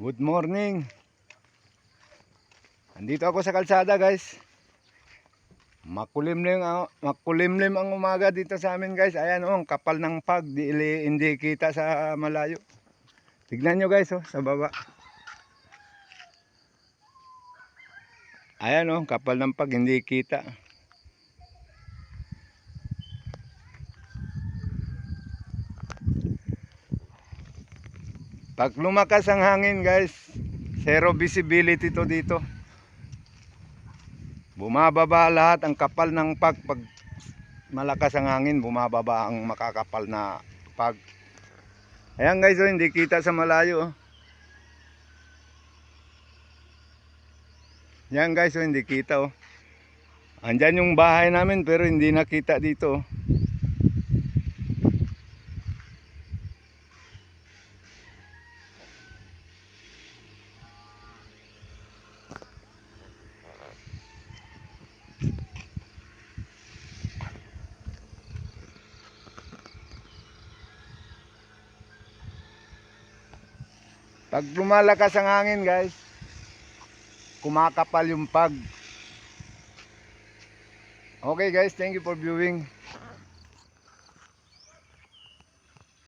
Good morning. Andito ako sa kalsada, guys. Makulimlim ang umaga dito sa amin, guys. Ayan oh, ang kapal ng pag, hindi kita sa malayo. Tignan nyo, guys, oh, sa baba. Ayan oh, kapal ng pag, hindi kita. Pag lumakas ang hangin, guys, zero visibility to dito. Bumababa lahat ang kapal ng pag. Pag malakas ang hangin, bumababa ang makakapal na pag. Ayan, guys, oh, hindi kita sa malayo. Yan, guys, oh, hindi kita. Oh. Andyan yung bahay namin pero hindi nakita dito. Pag lumalakas ang hangin, guys, kumakapal yung pag. Okay, guys, thank you for viewing.